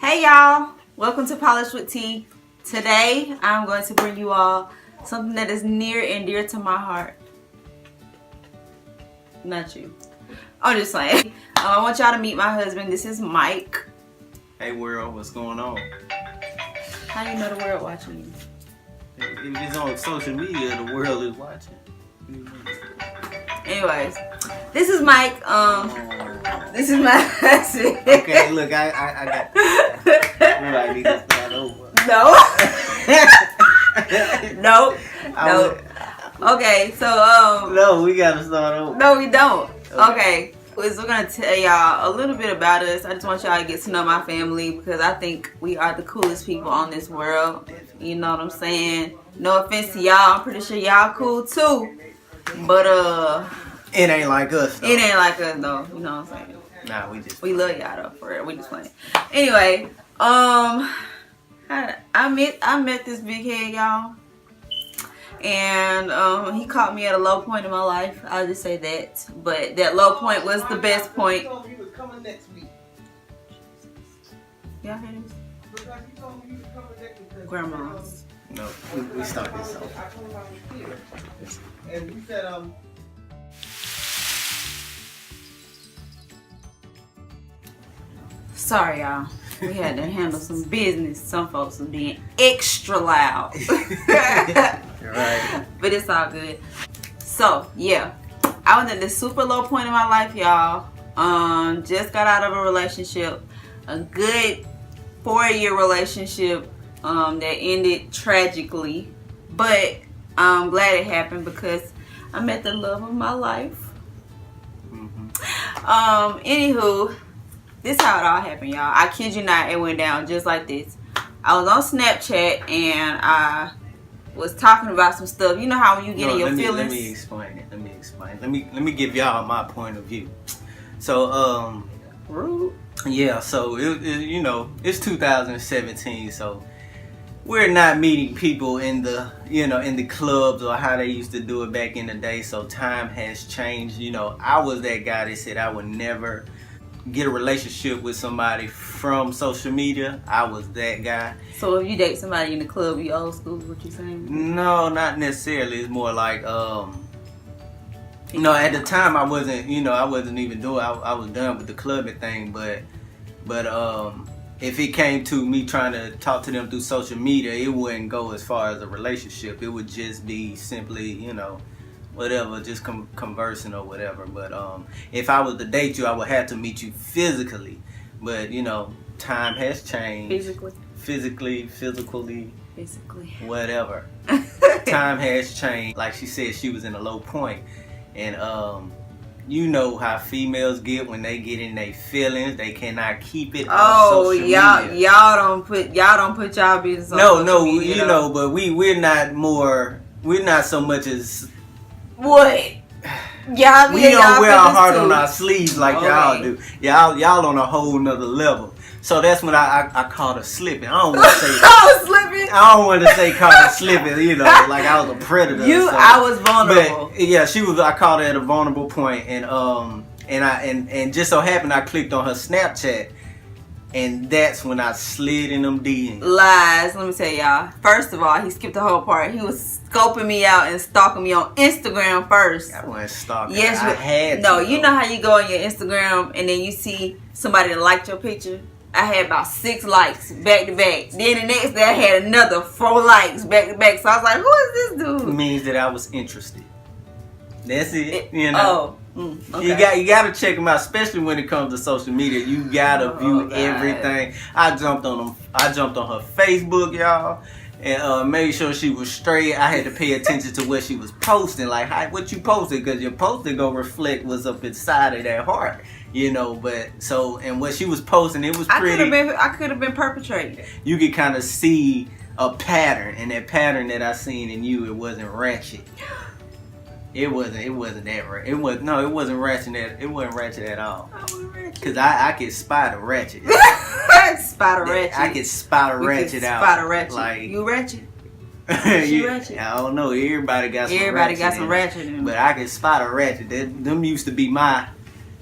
Hey y'all, welcome to Polish with Tea. Today I'm going to bring you all something that is near and dear to my heart. Not you. I'm just saying. I want y'all to meet my husband. This is Mike. Hey world, what's going on? How do you know the world watching you? If it's on social media, the world is watching. Anyways, this is Mike. This is my husband. Okay, look, I got. I need to start over. No. No. Okay, so No, we gotta start over. No, we don't. Okay. We're gonna tell y'all a little bit about us. I just want y'all to get to know my family because I think we are the coolest people on this world. You know what I'm saying? No offense to y'all. I'm pretty sure y'all cool too. But it ain't like us though. It ain't like us though. You know what I'm saying? Nah, we love y'all though, for real. We just playing. Anyway, I met this big head, y'all. And he caught me at a low point in my life. I'll just say that. But that low point was the best point. He told me he was coming next week. Y'all hear this? Because he told me he was coming next week. Grandma's. No, we start this off. I told him I was here. And he said, Sorry, y'all. We had to handle some business. Some folks was being extra loud. Right. But it's all good. So, yeah. I was at this super low point in my life, y'all. Just got out of a relationship. A good 4-year relationship that ended tragically. But I'm glad it happened because I met the love of my life. Anywho, this is how it all happened, y'all. I kid you not, it went down just like this. I was on Snapchat and I was talking about some stuff. You know how when you get in your feelings. Let me explain it. Let me give y'all my point of view. So rude. Yeah. So it's 2017. So we're not meeting people in the in the clubs or how they used to do it back in the day. So time has changed. I was that guy that said I would never get a relationship with somebody from social media. I was that guy. So if you date somebody in the club, you old school, what you saying? No, not necessarily. It's more like at the time I wasn't even doing, I was done with the clubbing thing, but if it came to me trying to talk to them through social media, it wouldn't go as far as a relationship. It would just be simply, whatever, just conversing or whatever. But if I was to date you, I would have to meet you physically. But time has changed. Physically, whatever. Time has changed. Like she said, she was in a low point, and you know how females get when they get in their feelings. They cannot keep it on social media. y'all don't put y'all business on social media. But we're not so much as what? Y'all we don't wear our heart on our sleeves like y'all do. Y'all on a whole nother level. So that's when I caught her slipping. I don't want to say slipping. I don't want to say caught her slipping. Like I was a predator. I was vulnerable. But yeah, she was. I caught her at a vulnerable point, and just so happened I clicked on her Snapchat, and that's when I slid in them DMs. Lies. Let me tell y'all. First of all, he skipped the whole part. He was scoping me out and stalking me on Instagram first. I wasn't stalking. Yes, I had no. to, You know how you go on your Instagram and then you see somebody that liked your picture. I had about 6 likes back to back. Then the next day I had another 4 likes back to back. So I was like, who is this dude? It means that I was interested. That's it. Okay. You gotta check them out, especially when it comes to social media. You gotta view everything. I jumped on them. I jumped on her Facebook, y'all, and made sure she was straight. I had to pay attention to what she was posting, like what you posted, because your posting gonna reflect what's up inside of that heart. But and what she was posting, it was pretty. I could have been perpetrated. You could kind of see a pattern, and that pattern that I seen in you, it wasn't ratchet. It wasn't that right. It wasn't ratchet. It wasn't ratchet at all. Cause I could spot a ratchet. Spot a ratchet. I could spot a ratchet out. Spot a ratchet. Like you ratchet. Ratchet. I don't know. Everybody got some ratchet in them. But I could spot a ratchet. Them used to be my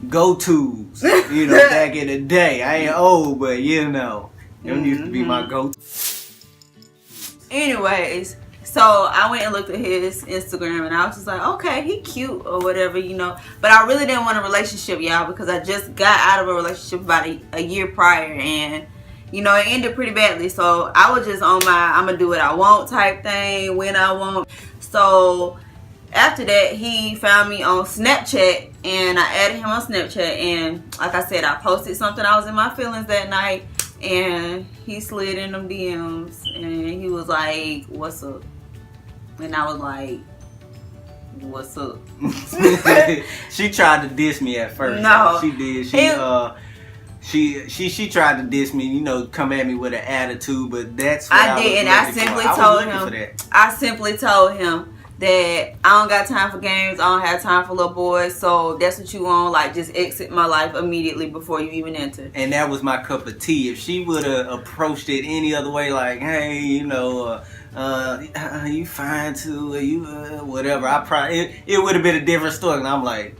go-tos. Back in the day. I ain't old, but Them used to be my go. Anyways, so I went and looked at his Instagram and I was just like, okay, he cute or whatever, you know. But I really didn't want a relationship, y'all, because I just got out of a relationship about a year prior, and you know, it ended pretty badly. So I was just on my I'm gonna do what I want type thing when I want. So after that, he found me on Snapchat and I added him on Snapchat, and like I said, I posted something. I was in my feelings that night, and he slid in them DMs and he was like, what's up? And I was like, what's up? She tried to diss me at first. No. She did. She tried to diss me, you know, come at me with an attitude, but that's what I did, and I simply told him that I don't got time for games, I don't have time for little boys, so that's what you want, like, just exit my life immediately before you even enter. And that was my cup of tea. If she would have approached it any other way, like, hey, you know, you fine too, or you whatever, I probably it would have been a different story. And I'm like,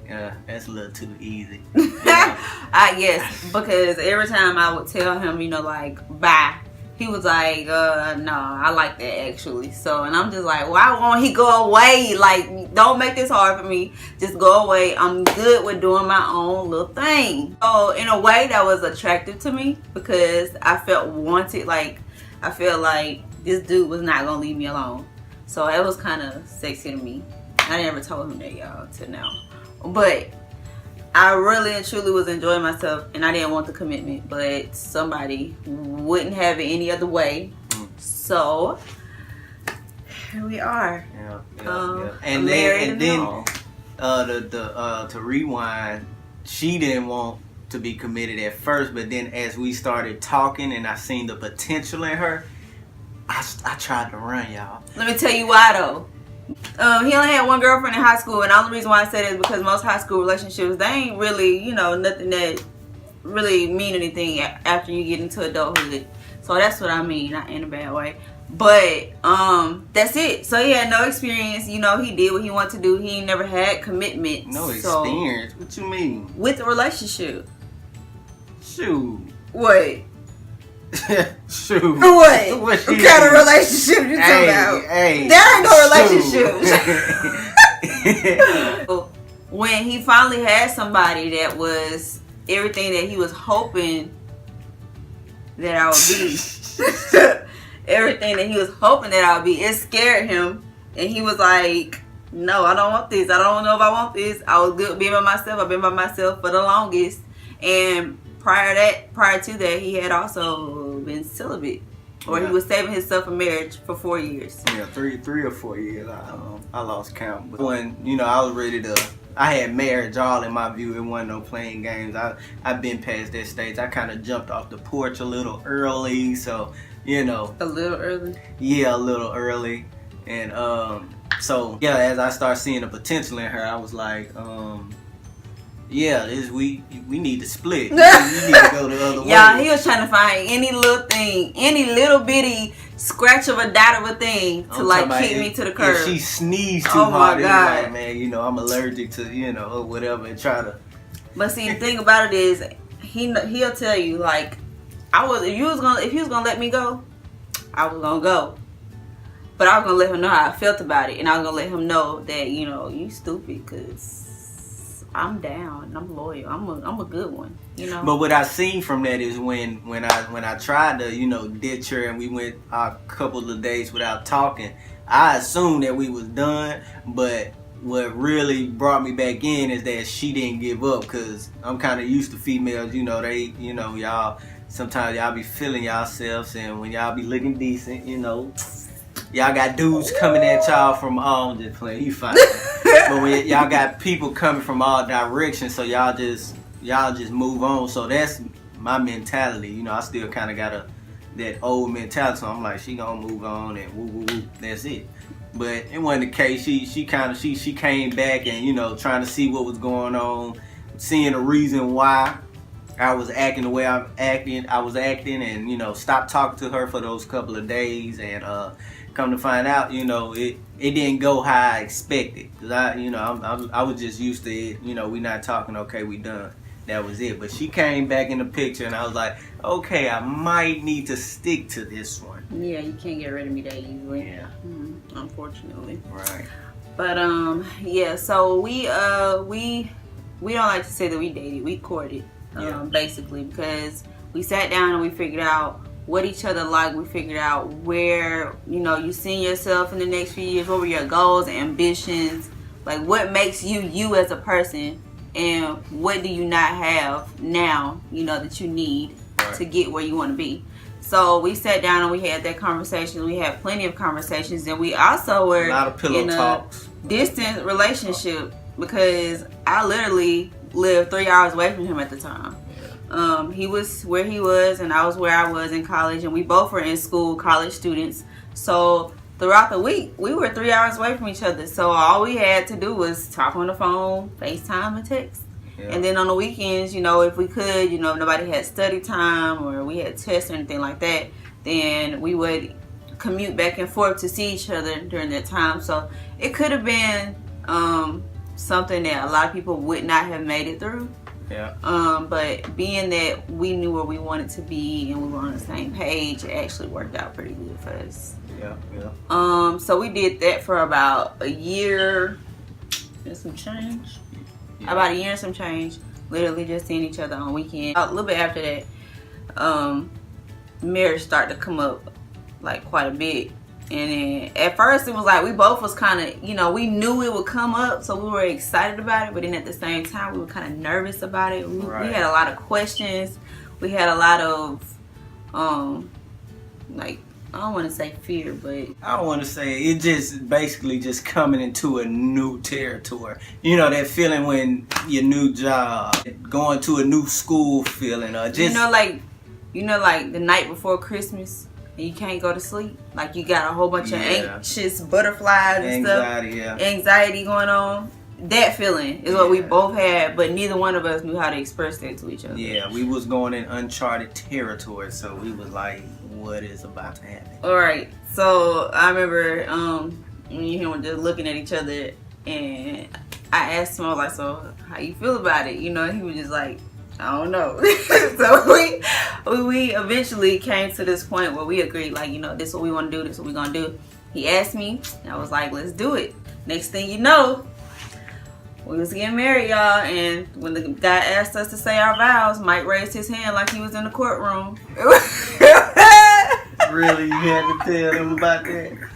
that's a little too easy. Yes, because every time I would tell him, you know, like, bye, he was like, no, I like that actually. So, and I'm just like, why won't he go away? Like, don't make this hard for me. Just go away. I'm good with doing my own little thing. So, in a way, that was attractive to me because I felt wanted. Like, I felt like this dude was not gonna leave me alone. So, it was kind of sexy to me. I never told him that, y'all, till now. But I really and truly was enjoying myself, and I didn't want the commitment, but somebody wouldn't have it any other way. So here we are. Yeah. And then to rewind, she didn't want to be committed at first, but then as we started talking and I seen the potential in her, I tried to run, y'all. Let me tell you why though. He only had one girlfriend in high school, and the only reason why I said it is because most high school relationships, they ain't really, you know, nothing that really mean anything after you get into adulthood. So that's what I mean, not in a bad way. But that's it. So he had no experience. You know, he did what he wanted to do. He never had commitment. No experience? What you mean? With the relationship. Shoot. What? Shoot. What kind of relationship you talking about? Hey, there ain't no relationship. When he finally had somebody that was everything that he was hoping that I would be, everything that he was hoping that I would be, it scared him, and he was like, no, I don't want this. I don't know if I want this. I was good being by myself. I've been by myself for the longest, and prior to that, he had also been celibate, or he was saving himself for marriage for 4 years. Yeah, three or 4 years. I lost count. But when, you know, I was ready to, I had marriage all in my view. It wasn't no playing games. I've been past that stage. I kind of jumped off the porch a little early, so, you know. A little early? Yeah, a little early. And so, yeah, as I started seeing the potential in her, I was like, yeah, we need to split. We need to go the other way. Yeah, he was trying to find any little thing, any little bitty scratch of a dot of a thing to like kick me to the curb. If she sneezed too hard, it's like, man, you know, I'm allergic to, you know, or whatever, and try to. But see, the thing about it is, he'll tell you, like, if he was gonna let me go, I was gonna go. But I was gonna let him know how I felt about it, and I was gonna let him know that, you know, you stupid, cause I'm down. I'm loyal. I'm a good one. You know. But what I seen from that is when I tried to, you know, ditch her and we went a couple of days without talking, I assumed that we was done. But what really brought me back in is that she didn't give up, because I'm kind of used to females. You know, y'all sometimes y'all be feeling yourselves, and when y'all be looking decent, you know. Y'all got dudes coming at y'all from all, just playing, you fine. But when y'all got people coming from all directions, so y'all just move on. So that's my mentality. You know, I still kind of got that old mentality. So I'm like, she gonna move on and woo woo woo. That's it. But it wasn't the case. She came back and, you know, trying to see what was going on, seeing the reason why I was acting the way I was acting, and, you know, stopped talking to her for those couple of days, and come to find out, you know, it didn't go how I expected. Cause I was just used to it. You know, we not talking. Okay, we done. That was it. But she came back in the picture, and I was like, okay, I might need to stick to this one. Yeah, you can't get rid of me that easily. Yeah. Unfortunately. Right. But yeah, so we don't like to say that we dated. We courted, basically, because we sat down and we figured out what each other liked. We figured out where, you see yourself in the next few years. What were your goals, ambitions? Like, what makes you you as a person, and what do you not have now, that you need to get where you want to be. So we sat down and we had that conversation. We had plenty of conversations, and we also were a lot of pillow in talks. a distant relationship because I literally lived 3 hours away from him at the time. He was where he was, and I was where I was in college, and we both were in school, college students. So throughout the week, we were 3 hours away from each other. So all we had to do was talk on the phone, FaceTime, and text. Yeah. And then on the weekends, if we could, nobody had study time or we had tests or anything like that, then we would commute back and forth to see each other during that time. So it could have been something that a lot of people would not have made it through. Yeah. But being that we knew where we wanted to be and we were on the same page, it actually worked out pretty good for us. Yeah. So we did that for about a year and some change. Yeah. About a year and some change. Literally just seeing each other on weekends. A little bit after that, marriage started to come up like quite a bit. And then at first it was like we both was kind of, we knew it would come up, so we were excited about it. But then at the same time, we were kind of nervous about it. We had a lot of questions. We had a lot of, I don't want to say fear, but I don't want to say it. Just basically just coming into a new territory. That feeling when your new job, going to a new school feeling, or just like the night before Christmas and you can't go to sleep. Like you got a whole bunch of anxious butterflies and anxiety going on. That feeling is what we both had, but neither one of us knew how to express that to each other. Yeah, we was going in uncharted territory, so we was like, what is about to happen? Alright, so I remember me and him were just looking at each other, and I asked him, I was like, so how you feel about it? And he was just like, I don't know. So we eventually came to this point where we agreed, like, this is what we want to do, this is what we're going to do. He asked me, and I was like, let's do it. Next thing you know, we was getting married, y'all, and when the guy asked us to say our vows, Mike raised his hand like he was in the courtroom. Really? You had to tell them about that?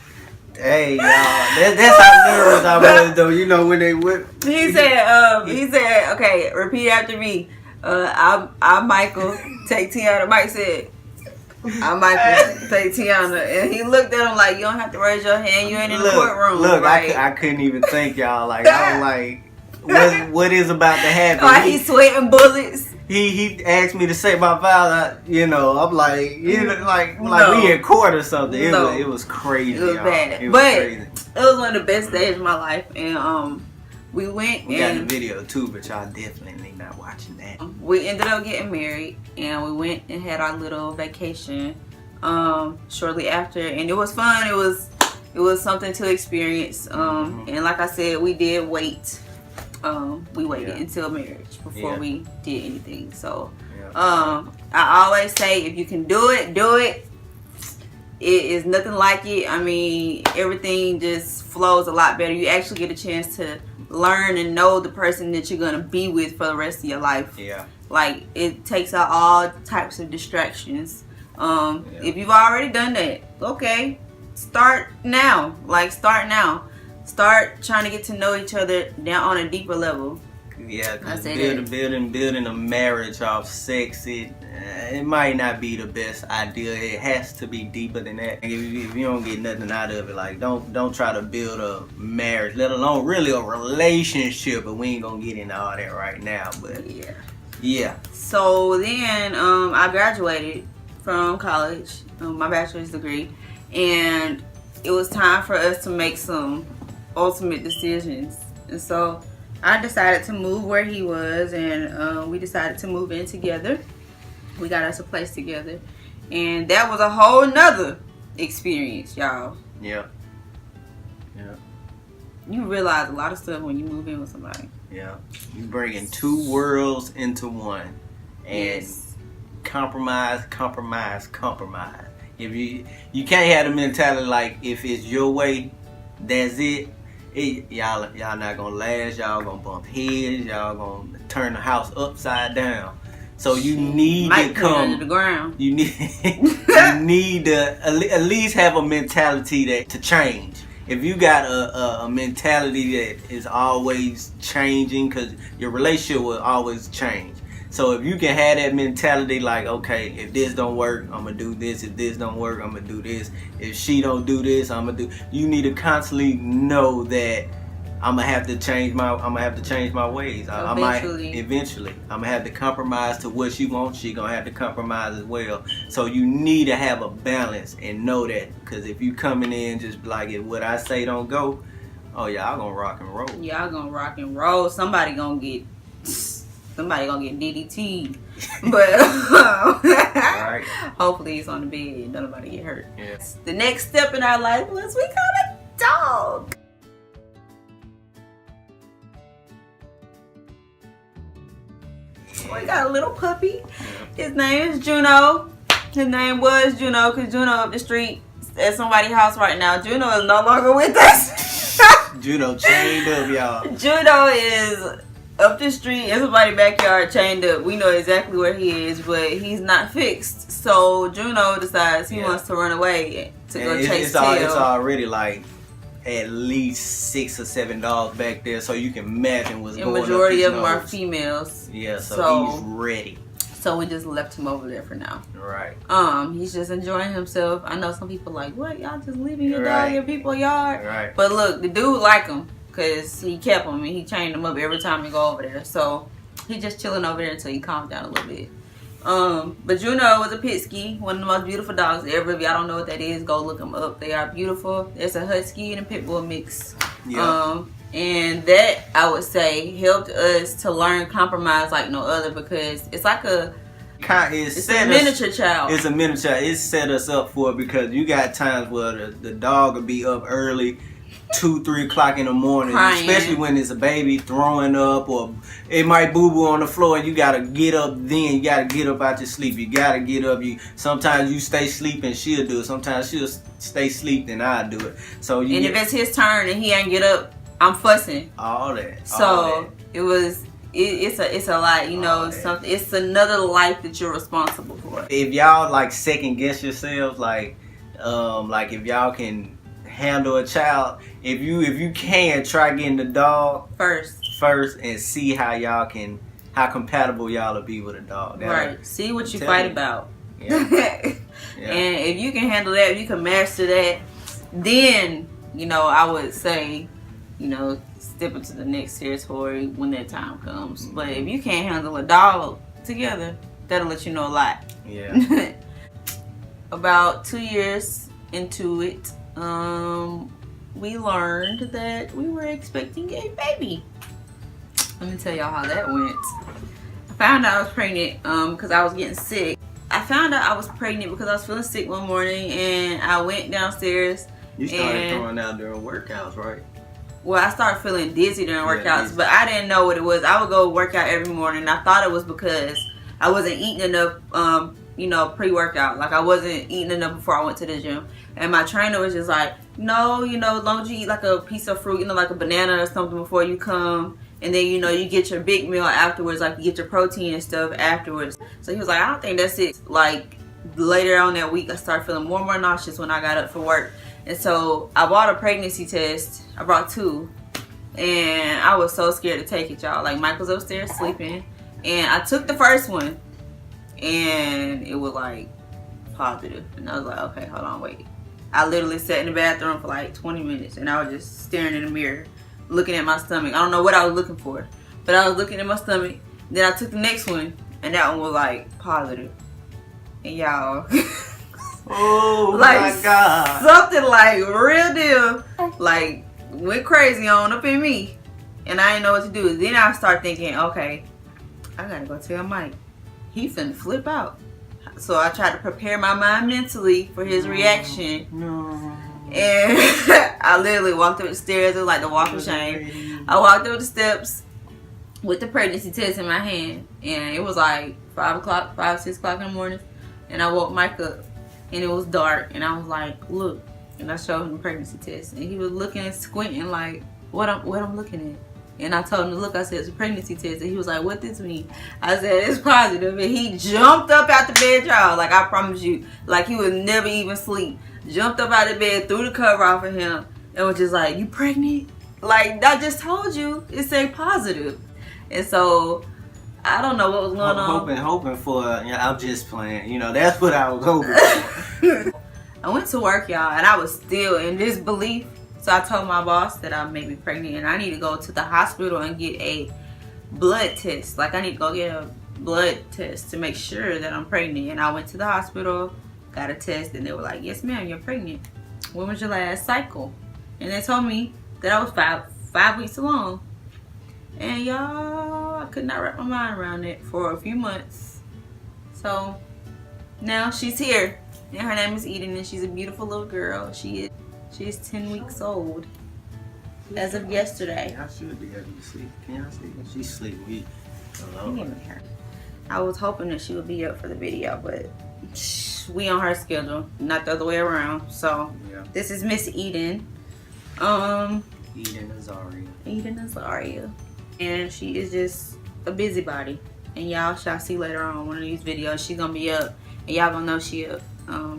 Hey, y'all, that's how nervous I was, though. When they would. He said, okay, repeat after me. I'm Michael, take Tiana. Mike said, I'm Michael, take Tiana. And he looked at him like, you don't have to raise your hand, you ain't in the courtroom. Look, right? I couldn't even think, y'all. Like, I was like, what is about to happen? Like he's sweating bullets. He asked me to say my vows. I'm like, like we in court or something. It was crazy. It was bad, crazy. It was one of the best days of my life. And we went. We got the video too, but y'all definitely not watching that. We ended up getting married, and we went and had our little vacation shortly after, and it was fun. It was something to experience. And like I said, we did wait. We waited until marriage before we did anything. So I always say, if you can do it, do it. It is nothing like it. I mean, everything just flows a lot better. You actually get a chance to learn and know the person that you're going to be with for the rest of your life. Yeah. Like, it takes out all types of distractions. If you've already done that, okay, start now. Start now. Start trying to get to know each other down on a deeper level. Yeah, because building a marriage off sex, it might not be the best idea. It has to be deeper than that. If you don't get nothing out of it, like don't try to build a marriage, let alone really a relationship. But we ain't gonna get into all that right now. But yeah. So then I graduated from college, my bachelor's degree, and it was time for us to make some ultimate decisions. And so I decided to move where he was, and we decided to move in together. We got us a place together, and that was a whole nother experience, y'all. Yeah. You realize a lot of stuff when you move in with somebody. Yeah. You bringing two worlds into one, and compromise. If you can't have the mentality like if it's your way, that's it. Y'all not gonna last. Y'all gonna bump heads. Y'all gonna turn the house upside down. So you need to come. The ground. You need you need to at least have a mentality to change. If you got a mentality that is always changing, because your relationship will always change. So if you can have that mentality like, okay, if this don't work, I'm gonna do this. If this don't work, I'm gonna do this. If she don't do this, I'm gonna do. You need to constantly know that I'm gonna have to change my ways. I might eventually. I'm gonna have to compromise to what she wants. She gonna have to compromise as well. So you need to have a balance and know that, because if you coming in just like if what I say don't go, oh y'all gonna rock and roll. Y'all gonna rock and roll. Somebody gonna get DDT, but right. Hopefully he's on the bed and nobody get hurt. Yeah. The next step in our life was we got a dog. We got a little puppy. His name is Juno. His name was Juno because Juno up the street at somebody's house right now. Juno is no longer with us. Juno chained up, y'all. Juno is up the street in somebody's backyard chained up. We know exactly where he is, but he's not fixed. So Juno decides he wants to run away to go chase tail. It's already like at least 6 or 7 dogs back there, so you can imagine what's going on. The majority of them are females. Yeah, so he's ready. So we just left him over there for now. Right. He's just enjoying himself. I know some people like, what? Y'all just leaving your dog in people's yard? Right. But look, the dude like him because he kept him and he chained him up every time he go over there. So he just chilling over there until he calms down a little bit. But Juno was a Pitsky, one of the most beautiful dogs ever. If y'all don't know what that is, go look them up. They are beautiful. It's a Husky and a Pit Bull mix. Yeah. And that, I would say, helped us to learn compromise like no other, because it's like it's a miniature child. It's a miniature. It set us up for it, because you got times where the dog will be up early, 2-3 o'clock in the morning, crying. Especially when it's a baby throwing up, or it might boo-boo on the floor, and you gotta get up. Then you gotta get up out your sleep. You gotta get up. Sometimes you stay asleep and she'll do it. Sometimes she'll stay asleep and I'll do it. So if it's his turn and he ain't get up, I'm fussing. All that. So it's a lot, you know. Something. It's another life that you're responsible for. If y'all like second guess yourselves, like if y'all can handle a child, if you can, try getting the dog first and see how compatible y'all will be with a dog. Right. See what you fight about. Yeah. Yeah. And if you can handle that, if you can master that, then I would say, step into the next territory when that time comes. But if you can't handle a dog together, that'll let you know a lot. Yeah. About 2 years into it, we learned that we were expecting a baby. Let me tell y'all how that went. I found out I was pregnant because I was getting sick. I found out I was pregnant because I was feeling sick one morning, and I went downstairs. You started throwing out during workouts, right? Well, I started feeling dizzy during workouts, but I didn't know what it was. I would go work out every morning. I thought it was because I wasn't eating enough, pre-workout. Like, I wasn't eating enough before I went to the gym. And my trainer was just like, no, as long as you eat like a piece of fruit, like a banana or something before you come. And then, you get your big meal afterwards, like you get your protein and stuff afterwards. So he was like, I don't think that's it. Like, later on that week, I started feeling more and more nauseous when I got up for work. And so I bought a pregnancy test. I brought 2. And I was so scared to take it, y'all. Like, Mike was upstairs sleeping. And I took the first one. And it was like positive. And I was like, okay, hold on, wait. I literally sat in the bathroom for like 20 minutes. And I was just staring in the mirror, looking at my stomach. I don't know what I was looking for. But I was looking at my stomach. Then I took the next one. And that one was like positive. And y'all... Oh like, my God. Something like real deal, like went crazy on up in me. And I didn't know what to do. Then I started thinking, okay, I gotta go tell Mike. He finna flip out. So I tried to prepare my mind mentally for his reaction. No. And I literally walked up the stairs. It was like the walk of shame. I walked up the steps with the pregnancy test in my hand. And it was like 6 o'clock in the morning, and I woke Mike up, and it was dark, and I was like, look, and I showed him the pregnancy test, and he was looking and squinting like, what I'm looking at. And I told him to look. I said, it's a pregnancy test. And he was like, what this mean? I said, it's positive. And he jumped up out the bed, y'all. Like, I promise you. Like, he would never even sleep. Jumped up out of bed, threw the cover off of him, and was just like, you pregnant? Like, I just told you. It said positive. And so, I don't know what was going on. Hoping for, I'm just playing. That's what I was hoping for. I went to work, y'all, and I was still in disbelief. So I told my boss that I may be pregnant and I need to go to the hospital and get a blood test. Like, I need to go get a blood test to make sure that I'm pregnant. And I went to the hospital, got a test, and they were like, yes, ma'am, you're pregnant. When was your last cycle? And they told me that I was five weeks along. And y'all, I could not wrap my mind around it for a few months. So now she's here. And her name is Eden, and she's a beautiful little girl. She's 10 weeks old as of yesterday. I should be able to sleep. Can y'all sleep? She's sleeping. I was hoping that she would be up for the video, but we on her schedule, not the other way around. So yeah. This is Miss Eden. Eden Azaria. And she is just a busybody. And y'all shall see later on one of these videos. She's gonna be up, and y'all gonna know she up.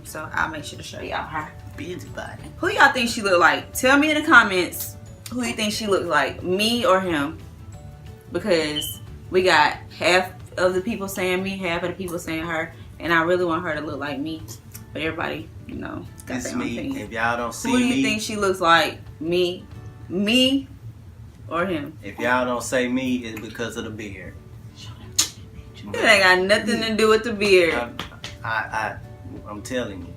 So I'll make sure to show y'all her. Busybody. Who y'all think she look like? Tell me in the comments who you think she looks like, me or him, because we got half of the people saying me, half of the people saying her, and I really want her to look like me, but everybody, got their own opinion. If y'all don't see who do you me, think she looks like, me or him? If y'all don't say me, it's because of the beard. It ain't got nothing to do with the beard. I'm telling you.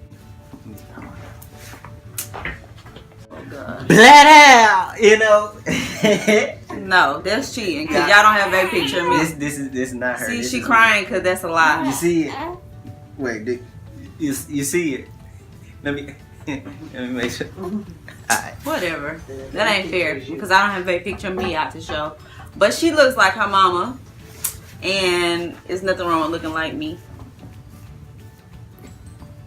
Oh God. Bled out, No, that's cheating because y'all don't have a picture of me. This is not her. See, she crying because that's a lie. You see it? Wait, you see it? Let me make sure. Alright. Whatever. That ain't fair because I don't have a picture of me out to show. But she looks like her mama, and there's nothing wrong with looking like me.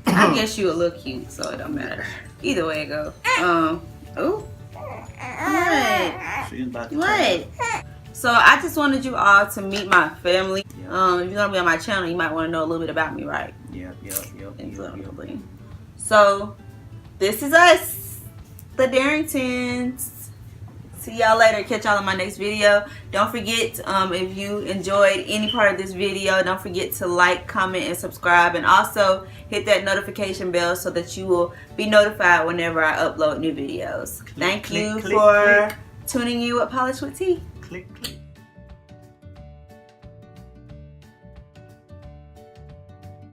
I guess you would look cute, so it don't matter. Either way it goes. Oh. What? So I just wanted you all to meet my family. If you're gonna be on my channel, you might want to know a little bit about me, right? Yep. So this is us, the Darringtons. See y'all later. Catch y'all in my next video. Don't forget, if you enjoyed any part of this video, don't forget to like, comment, and subscribe, and also hit that notification bell so that you will be notified whenever I upload new videos. Thank you for tuning in with Polish with T. Click.